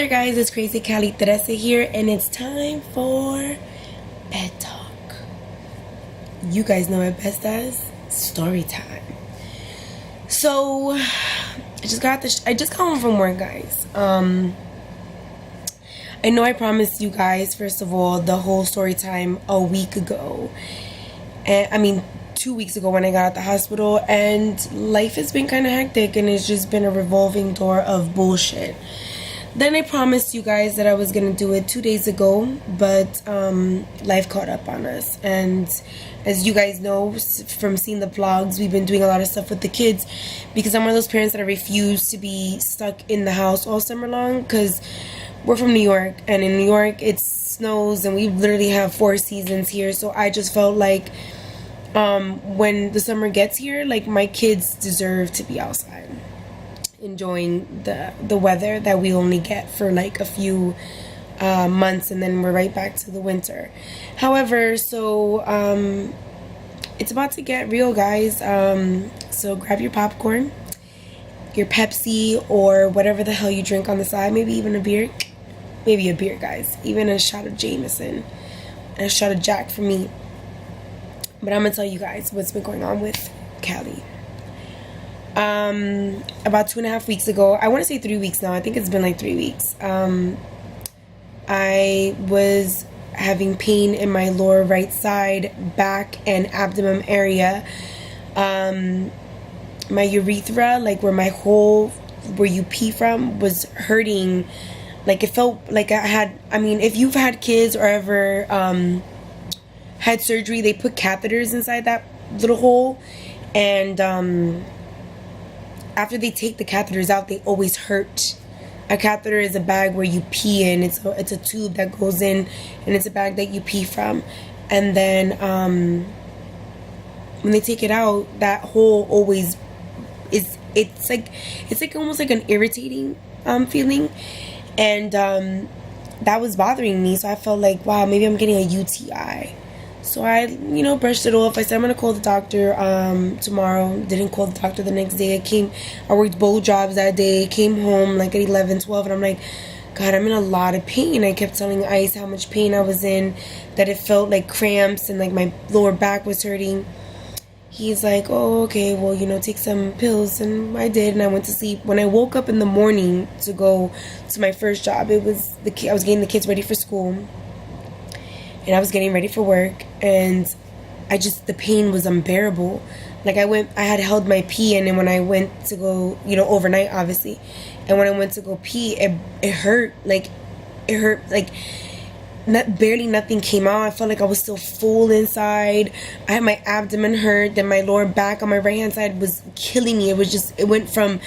there guys, it's Crazy Cali Teresa here, and it's time for bed talk. You guys know it best as story time. So I just got home from work, guys. I know I promised you guys, first of all, the whole story time a week ago, and I mean 2 weeks ago when I got out the hospital, and life has been kind of hectic and it's just been a revolving door of bullshit. Then I promised you guys that I was gonna do it 2 days ago, but life caught up on us. And as you guys know from seeing the vlogs, we've been doing a lot of stuff with the kids because I'm one of those parents that I refuse to be stuck in the house all summer long, because we're from New York, and in New York it snows and we literally have 4 seasons here. So I just felt like when the summer gets here, like, my kids deserve to be outside enjoying the weather that we only get for like a few months, and then we're right back to the winter. However, so it's about to get real, guys. So grab your popcorn, your Pepsi, or whatever the hell you drink on the side, maybe even a beer, guys, even a shot of Jameson and a shot of Jack for me. But I'm gonna tell you guys what's been going on with Callie. About 2.5 weeks ago, I want to say 3 weeks now, I think it's been like 3 weeks, I was having pain in my lower right side, back, and abdomen area. My urethra, like where my hole, where you pee from, was hurting. Like, it felt like if you've had kids or ever had surgery, they put catheters inside that little hole, and after they take the catheters out, they always hurt. A catheter is a bag where you pee in. It's a tube that goes in, and it's a bag that you pee from. And then when they take it out, that hole always is. It's like almost like an irritating feeling, and that was bothering me. So I felt like, wow, maybe I'm getting a UTI. So I, brushed it off. I said I'm gonna call the doctor tomorrow. Didn't call the doctor the next day. I worked both jobs that day. Came home like at 11, 12, and I'm like, God, I'm in a lot of pain. I kept telling Ice how much pain I was in, that it felt like cramps and like my lower back was hurting. He's like, oh, okay, well, take some pills. And I did, and I went to sleep. When I woke up in the morning to go to my first job, I was getting the kids ready for school, and I was getting ready for work, and the pain was unbearable. Like, I had held my pee, and then when I went to go, overnight, obviously, and when I went to go pee, it hurt. Like, it hurt, like, barely nothing came out. I felt like I was still full inside. I had my abdomen hurt, then my lower back on my right hand side was killing me. It went from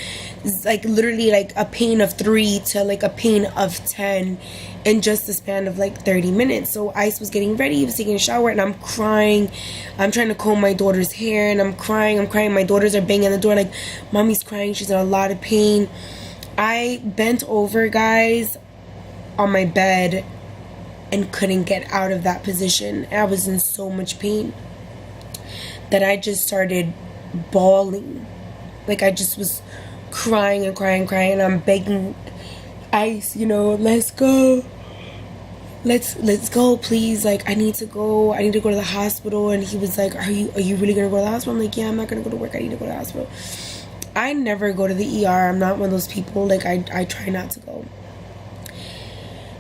like literally like a pain of 3 to like a pain of 10 in just the span of like 30 minutes. So Ice was getting ready, he was taking a shower, and I'm crying. I'm trying to comb my daughter's hair, and I'm crying. My daughters are banging on the door like, Mommy's crying, she's in a lot of pain. I bent over, guys, on my bed and couldn't get out of that position. I was in so much pain that I just started bawling. Like, I just was crying and crying, and I'm begging Ice, let's go. Let's go, please. Like, I need to go to the hospital. And he was like, are you really gonna go to the hospital? I'm like, yeah, I'm not gonna go to work, I need to go to the hospital. I never go to the ER. I'm not one of those people. Like, I try not to go.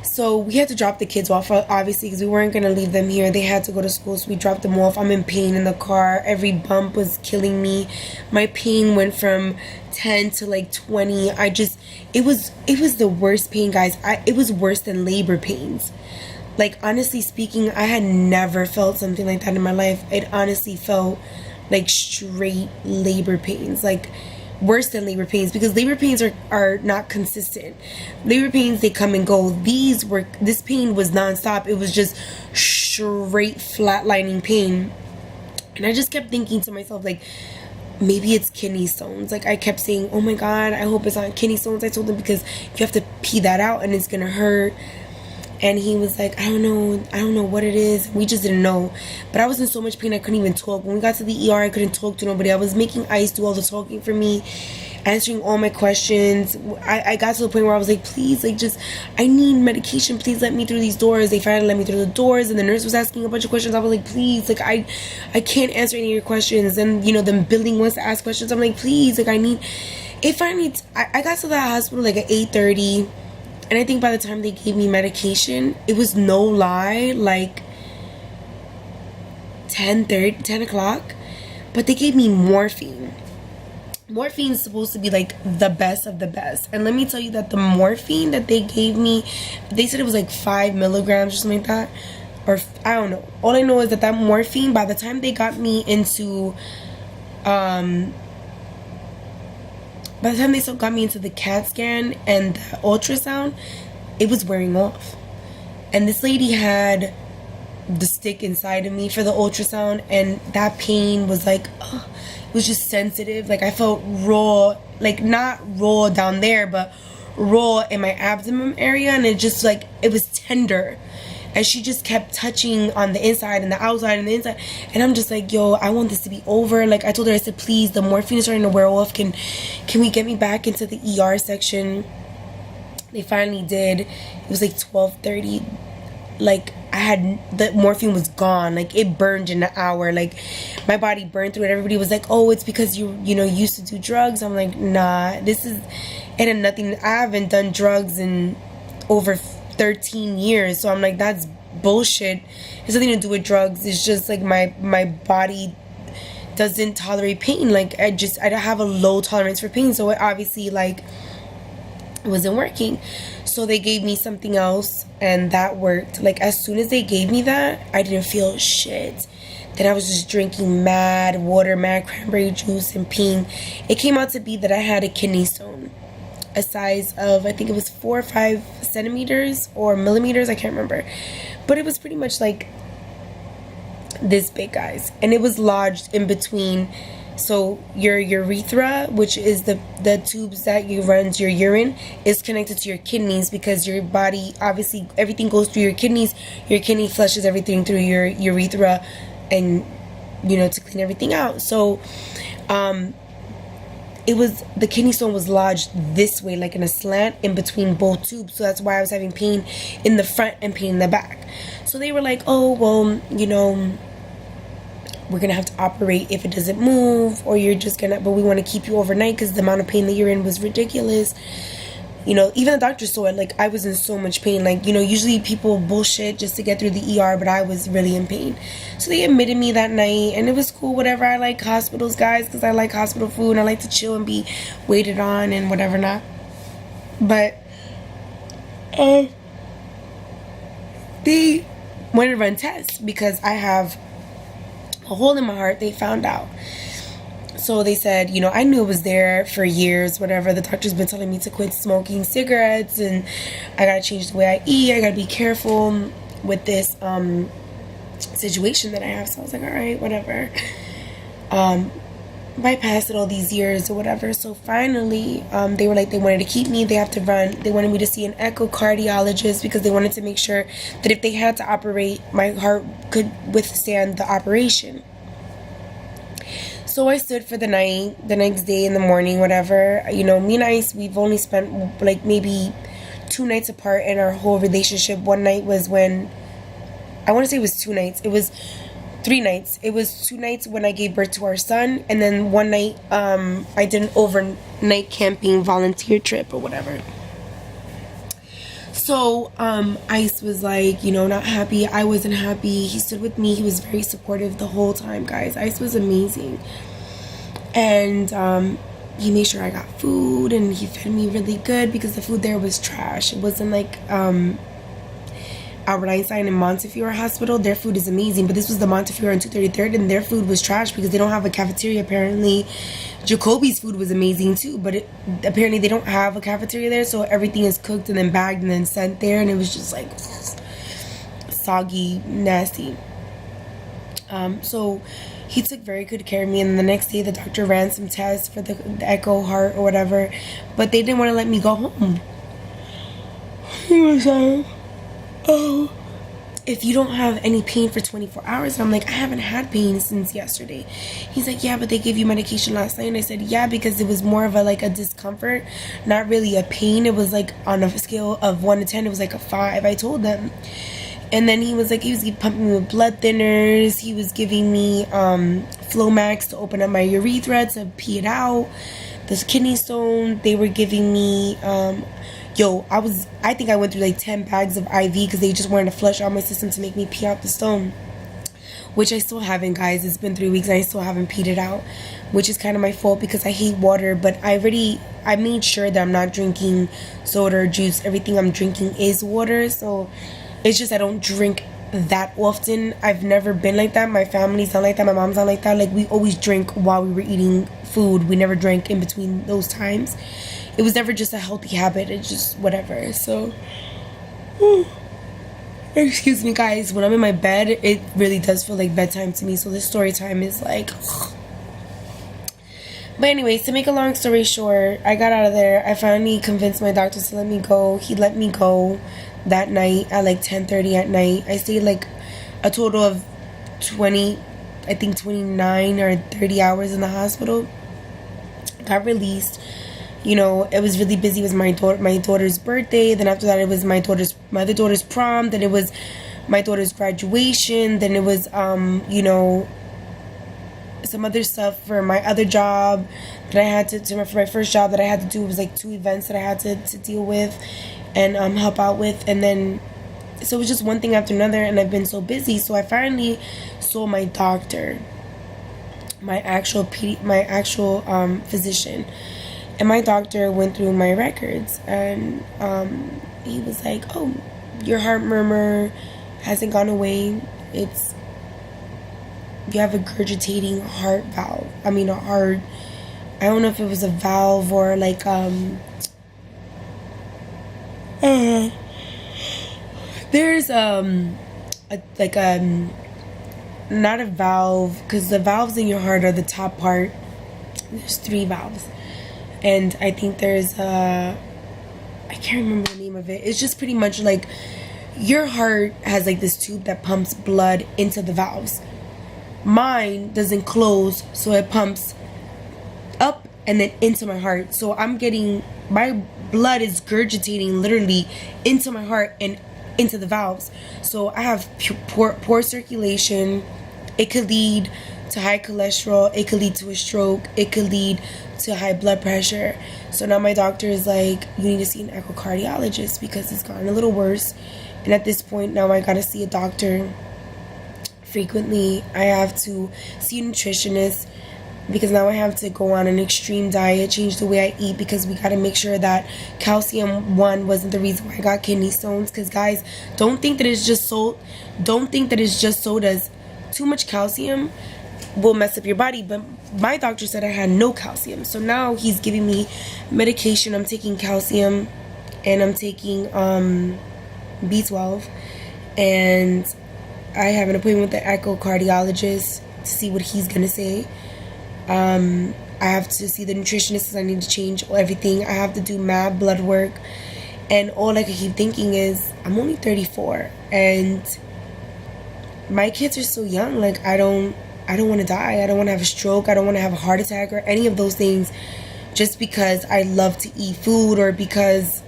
So we had to drop the kids off, obviously, because we weren't going to leave them here. They had to go to school, so we dropped them off. I'm in pain in the car. Every bump was killing me. My pain went from 10 to like 20. It was the worst pain, guys. It was worse than labor pains. Like, honestly speaking, I had never felt something like that in my life. It honestly felt like straight labor pains. Like, worse than labor pains, because labor pains are not consistent. Labor pains, they come and go. This pain was nonstop. It was just straight flatlining pain. And I just kept thinking to myself, like, maybe it's kidney stones. Like, I kept saying, oh my God, I hope it's not kidney stones. I told him, because you have to pee that out and it's gonna hurt. And he was like, I don't know what it is. We just didn't know. But I was in so much pain I couldn't even talk. When we got to the ER, I couldn't talk to nobody. I was making Ice do all the talking for me. answering all my questions. I got to the point where I was like, please, like, just, I need medication. Please let me through these doors. They finally let me through the doors, and the nurse was asking a bunch of questions. I was like, please, like, I can't answer any of your questions. And, you know, the billing wants to ask questions. I'm like, please, like, I need, it finally, I got to that hospital, like, at 8:30. And I think by the time they gave me medication, it was no lie, like 10 o'clock. But they gave me morphine. Morphine is supposed to be like the best of the best. And let me tell you that the morphine that they gave me, they said it was like 5 milligrams or something like that. Or I don't know. All I know is that morphine, by the time they got me into, by the time they got me into the CAT scan and the ultrasound, it was wearing off. And this lady had the stick inside of me for the ultrasound, and that pain was like, it was just sensitive. Like, I felt raw, like not raw down there, but raw in my abdomen area, and it just like, it was tender. And she just kept touching on the inside and the outside and the inside. And I'm just like, yo, I want this to be over. Like, I told her, I said, please, the morphine is starting to wear off. Can we get me back into the ER section? They finally did. It was like 12:30. Like, the morphine was gone. Like, it burned in an hour. Like, my body burned through it. Everybody was like, oh, it's because you used to do drugs. I'm like, nah, it had nothing. I haven't done drugs in over 13 years. So I'm like, that's bullshit. It's nothing to do with drugs. It's just like my body doesn't tolerate pain. Like, I have a low tolerance for pain. So it obviously, like, it wasn't working. So they gave me something else, and that worked. Like, as soon as they gave me that, I didn't feel shit. Then I was just drinking mad water, mad cranberry juice, and peeing. It came out to be that I had a kidney stone, a size of, I think it was 4 or 5 centimeters or millimeters, I can't remember, but it was pretty much like this big, guys. And it was lodged in between, so your urethra, which is the tubes that you runs your urine, is connected to your kidneys, because your body, obviously everything goes through your kidneys. Your kidney flushes everything through your urethra, and to clean everything out. So the kidney stone was lodged this way, like in a slant in between both tubes. So that's why I was having pain in the front and pain in the back. So they were like, oh, well, we're gonna have to operate if it doesn't move, or but we want to keep you overnight because the amount of pain that you're in was ridiculous. Even the doctor saw it. Like, I was in so much pain. Like, usually people bullshit just to get through the ER, but I was really in pain. So they admitted me that night, and it was cool, whatever. I like hospitals, guys, because I like hospital food, and I like to chill and be waited on and whatever not. But they wanted to run tests because I have a hole in my heart. They found out. So they said, I knew it was there for years, whatever. The doctor's been telling me to quit smoking cigarettes, and I gotta change the way I eat. I gotta be careful with this situation that I have. So I was like, all right, whatever. Bypassed it all these years or whatever. So finally, they were like, they wanted to keep me. They wanted me to see an echocardiologist, because they wanted to make sure that if they had to operate, my heart could withstand the operation. So I stood for the night, the next day in the morning, whatever. Me and Ice, we've only spent like maybe 2 nights apart in our whole relationship. One night was when, I want to say it was 2 nights. It was 3 nights. It was 2 nights when I gave birth to our son. And then one night, I did an overnight camping volunteer trip or whatever. So, Ice was like, not happy. I wasn't happy. He stood with me. He was very supportive the whole time, guys. Ice was amazing. And, he made sure I got food, and he fed me really good, because the food there was trash. It wasn't like, Albert Einstein and Montefiore Hospital. Their food is amazing, but this was the Montefiore on 233rd, and their food was trash because they don't have a cafeteria, apparently. Jacoby's food was amazing too, but apparently they don't have a cafeteria there, so everything is cooked and then bagged and then sent there, and it was just like soggy, nasty. So he took very good care of me, and the next day the doctor ran some tests for the echo heart or whatever, but they didn't want to let me go home. He was like, oh, if you don't have any pain for 24 hours, and I'm like, I haven't had pain since yesterday. He's like, yeah, but they gave you medication last night. And I said, yeah, because it was more of a like a discomfort, not really a pain. It was like on a scale of 1 to 10, it was like a 5. I told them. And then he was pumping me with blood thinners. He was giving me Flomax to open up my urethra to pee it out. This kidney stone, they were giving me I think I went through like 10 bags of IV because they just wanted to flush out my system to make me pee out the stone, which I still haven't, guys. It's been 3 weeks and I still haven't peed it out, which is kind of my fault because I hate water. But I made sure that I'm not drinking soda or juice. Everything I'm drinking is water, so it's just I don't drink that often. I've never been like that. My family's not like that. My mom's not like that. Like, we always drink while we were eating food. We never drank in between those times. It was never just a healthy habit. It's just whatever. So, excuse me, guys. When I'm in my bed, it really does feel like bedtime to me. So this story time is like... But anyways, to make a long story short, I got out of there. I finally convinced my doctor to let me go. He let me go that night at like 10:30 at night. I stayed like a total of 29 or 30 hours in the hospital. Got released. You know, it was really busy. It was my daughter's birthday. Then after that, it was my other daughter's prom. Then it was my daughter's graduation. Then it was, some other stuff for my other job that I had for my first job that I had to do. It was like 2 events that I had to deal with and help out with. And then, so it was just one thing after another. And I've been so busy. So I finally saw my doctor, my actual physician. And my doctor went through my records, and he was like, oh, your heart murmur hasn't gone away. You have a gurgitating heart valve. I don't know if it was a valve or like, there's, not a valve, because the valves in your heart are the top part. There's 3 valves. And I think there's I can't remember the name of it. It's just pretty much like your heart has like this tube that pumps blood into the valves. Mine doesn't close, so it pumps up and then into my heart. So my blood is gurgitating literally into my heart and into the valves. So I have poor circulation. It could lead to high cholesterol. It could lead to a stroke. It could lead to high blood pressure. So now my doctor is like, you need to see an echocardiologist because it's gotten a little worse. And at this point now I gotta see a doctor frequently. I have to see a nutritionist because now I have to go on an extreme diet, change the way I eat, because we gotta make sure that calcium, one, wasn't the reason why I got kidney stones. Because guys, don't think that it's just sodas. Too much calcium will mess up your body. But my doctor said I had no calcium, so now he's giving me medication. I'm taking calcium and I'm taking B12, and I have an appointment with the echocardiologist to see what he's gonna say. I have to see the nutritionist because I need to change everything. I have to do mad blood work, and all I can keep thinking is I'm only 34 and my kids are so young. Like, I don't want to die. I don't want to have a stroke. I don't want to have a heart attack or any of those things just because I love to eat food, or because,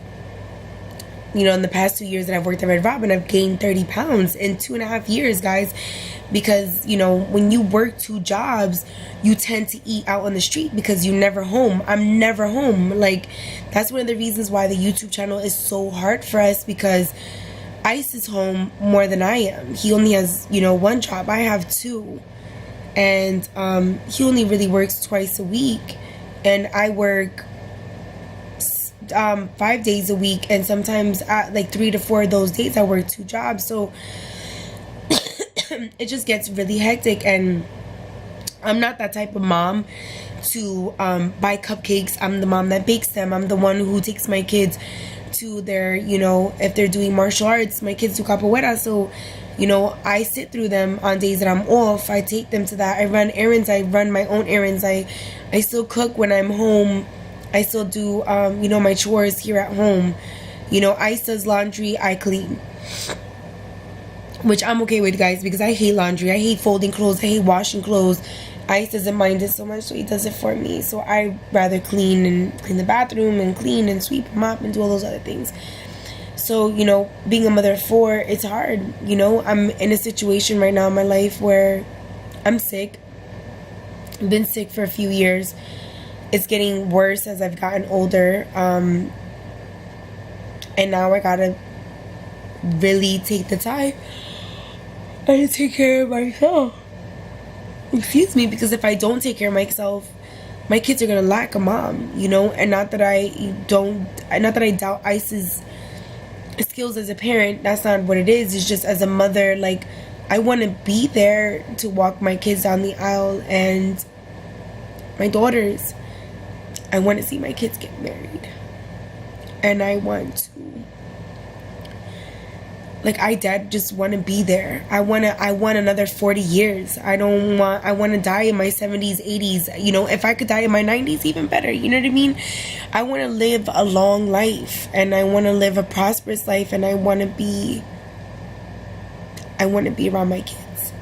in the past 2 years that I've worked at Red Robin, I've gained 30 pounds in 2.5 years, guys. Because, when you work 2 jobs, you tend to eat out on the street because you're never home. I'm never home. Like, that's one of the reasons why the YouTube channel is so hard for us, because Ice is home more than I am. He only has, 1 job. I have 2. And he only really works twice a week. And I work 5 days a week. And sometimes like 3 to 4 of those days I work 2 jobs. So it just gets really hectic. And I'm not that type of mom to buy cupcakes. I'm the mom that bakes them. I'm the one who takes my kids to their, if they're doing martial arts, my kids do capoeira. So, I sit through them on days that I'm off. I take them to that. I run errands. I run my own errands. I still cook when I'm home. I still do, my chores here at home. Ice does laundry. I clean. which I'm okay with, guys, because I hate laundry. I hate folding clothes. I hate washing clothes. Ice doesn't mind it so much, so he does it for me. So I rather clean the bathroom and clean and sweep and mop and do all those other things. So, you know, being a mother of 4, it's hard. You know, I'm in a situation right now in my life where I'm sick. I've been sick for a few years. It's getting worse as I've gotten older. And now I gotta really take the time and take care of myself. Excuse me, because if I don't take care of myself, my kids are gonna lack a mom, you know. And not that I doubt Ice's skills as a parent. That's not what it is. It's just as a mother, like, I want to be there to walk my kids down the aisle, and my daughters, I want to see my kids get married, and I want to, like, I just want to be there. I want another 40 years. I want to die in my 70s, 80s. You know, if I could die in my 90s, even better. You know what I mean? I want to live a long life, and I want to live a prosperous life, and I want to be around my kids.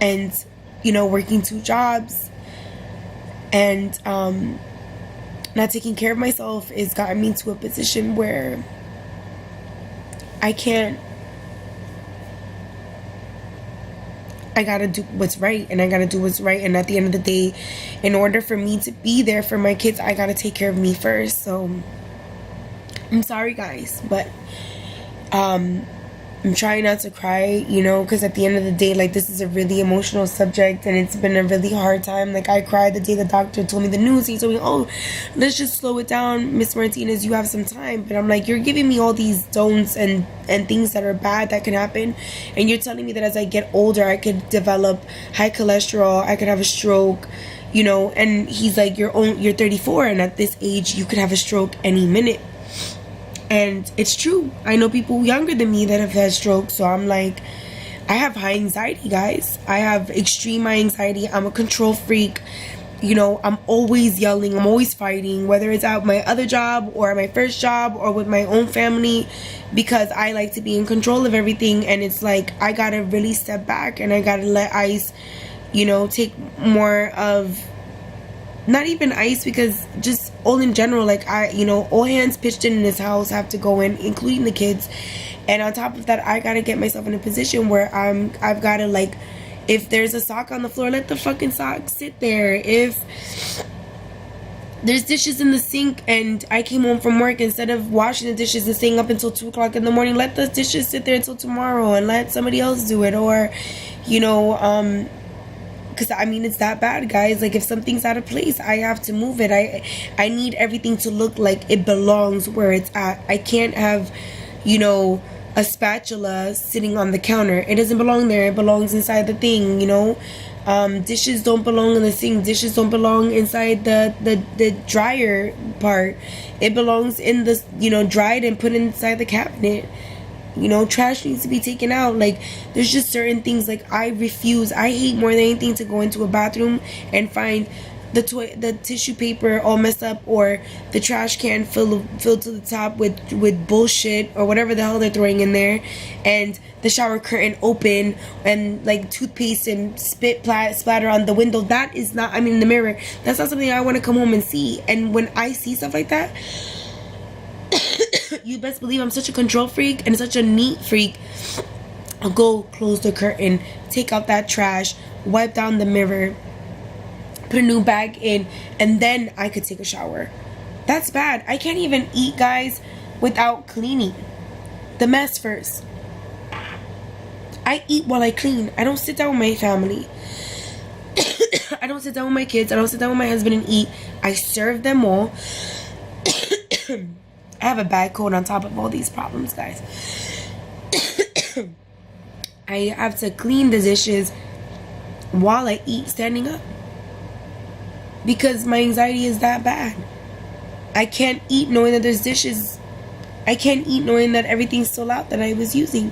And, you know, working 2 jobs and not taking care of myself has gotten me to a position where I gotta do what's right, and I gotta do what's right. And at the end of the day, in order for me to be there for my kids, I gotta take care of me first. So I'm sorry, guys, but I'm trying not to cry, you know, because at the end of the day, like, this is a really emotional subject, and it's been a really hard time. Like, I cried the day the doctor told me the news. He told me, oh, let's just slow it down, Miss Martinez, you have some time. But I'm like, you're giving me all these don'ts and things that are bad that can happen, and you're telling me that as I get older, I could develop high cholesterol, I could have a stroke, you know. And he's like, you're 34, and at this age, you could have a stroke any minute. And it's true. I know people younger than me that have had strokes. So I'm like, I have high anxiety, guys. I have extreme high anxiety. I'm a control freak. You know, I'm always yelling. I'm always fighting, whether it's at my other job or my first job or with my own family, because I like to be in control of everything. And it's like, I gotta really step back, and I gotta let Ice, you know, take more of, not even Ice, because just all in general, like, all hands pitched in this house have to go in, including the kids. And on top of that, I gotta get myself in a position where I've gotta, like, if there's a sock on the floor, let the fucking sock sit there. If there's dishes in the sink and I came home from work, instead of washing the dishes and staying up until 2 o'clock in the morning, let the dishes sit there until tomorrow and let somebody else do it. Or, you know, because I mean, it's that bad, guys. Like, if something's out of place, I have to move it. I need everything to look like it belongs where it's at. I can't have, you know, a spatula sitting on the counter. It doesn't belong there. It belongs inside the thing, you know. Dishes don't belong in the sink. Dishes don't belong inside the dryer part. It belongs in the, you know, dried and put inside the cabinet. You know, trash needs to be taken out. Like, there's just certain things, like, I hate more than anything to go into a bathroom and find the tissue paper all messed up, or the trash can filled to the top with bullshit or whatever the hell they're throwing in there, and the shower curtain open, and like toothpaste and spit splatter on the window. That is not, I mean, in the mirror, that's not something I want to come home and see. And when I see stuff like that, you best believe I'm such a control freak and such a neat freak. I'll go close the curtain, take out that trash, wipe down the mirror, put a new bag in, and then I could take a shower. That's bad. I can't even eat, guys, without cleaning the mess first. I eat while I clean. I don't sit down with my family. I don't sit down with my kids. I don't sit down with my husband and eat. I serve them all. I have a bad cold on top of all these problems, guys. I have to clean the dishes while I eat, standing up, because my anxiety is that bad. I can't eat knowing that there's dishes. I can't eat knowing that everything's still out that I was using.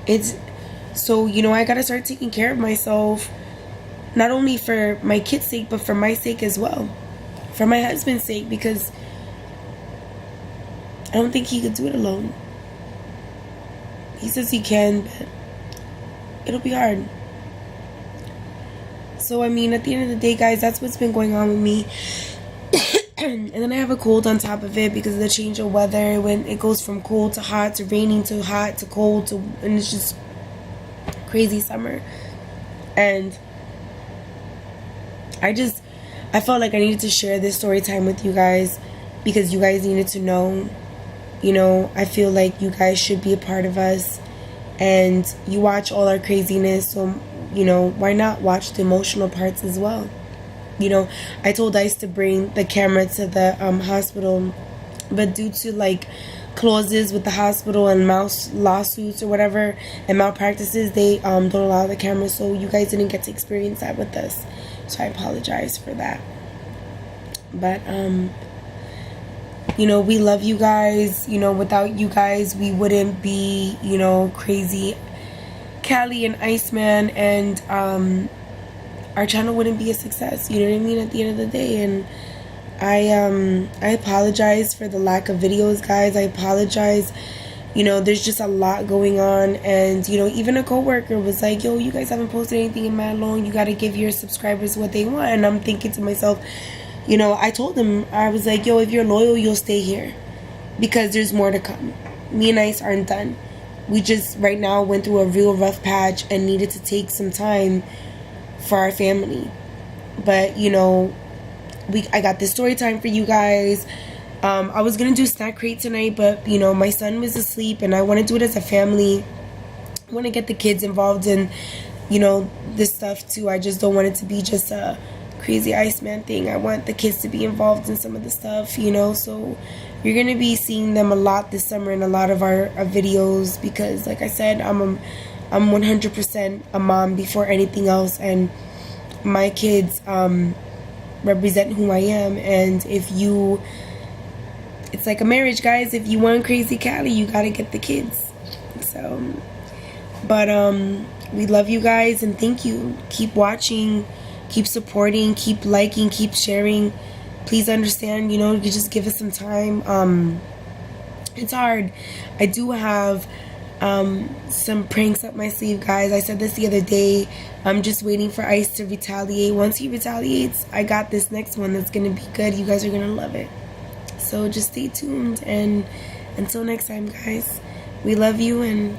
It's so, you know, I gotta start taking care of myself, not only for my kids' sake, but for my sake as well, for my husband's sake, because I don't think he could do it alone. He says he can, but it'll be hard. So, I mean, at the end of the day, guys, that's what's been going on with me. And then I have a cold on top of it because of the change of weather. When it goes from cold to hot to raining to hot to cold to, and it's just crazy summer. And I felt like I needed to share this story time with you guys because you guys needed to know. You know, I feel like you guys should be a part of us, and you watch all our craziness, so, you know, why not watch the emotional parts as well? You know, I told Ice to bring the camera to the hospital, but due to like clauses with the hospital and mouse lawsuits or whatever and malpractices, they don't allow the camera, so you guys didn't get to experience that with us. So I apologize for that. But you know, we love you guys. You know, without you guys, we wouldn't be, you know, crazy Callie and Iceman, and our channel wouldn't be a success, you know what I mean, at the end of the day. And I apologize for the lack of videos, guys. I apologize. You know, there's just a lot going on, and, you know, even a coworker was like, yo, you guys haven't posted anything in mad long, you gotta give your subscribers what they want. And I'm thinking to myself, you know, I told them, I was like, yo, if you're loyal, you'll stay here, because there's more to come. Me and Ice aren't done. We just right now went through a real rough patch and needed to take some time for our family. But, you know, I got this story time for you guys. I was gonna do snack crate tonight, but, you know, my son was asleep and I want to do it as a family. I want to get the kids involved in, you know, this stuff too. I just don't want it to be just a crazy Iceman thing. I want the kids to be involved in some of the stuff, you know. So you're gonna be seeing them a lot this summer in a lot of our videos, because like I said, I'm 100% a mom before anything else, and my kids represent who I am. And if you, it's like a marriage, guys. If you want crazy Callie, you gotta get the kids. So, but we love you guys, and thank you. Keep watching, keep supporting, keep liking, keep sharing. Please understand, you know, you just give us some time. It's hard. I do have some pranks up my sleeve, guys. I said this the other day. I'm just waiting for Ice to retaliate. Once he retaliates, I got this next one that's gonna be good. You guys are gonna love it. So just stay tuned, and until next time, guys, we love you, and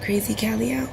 crazy Callie out.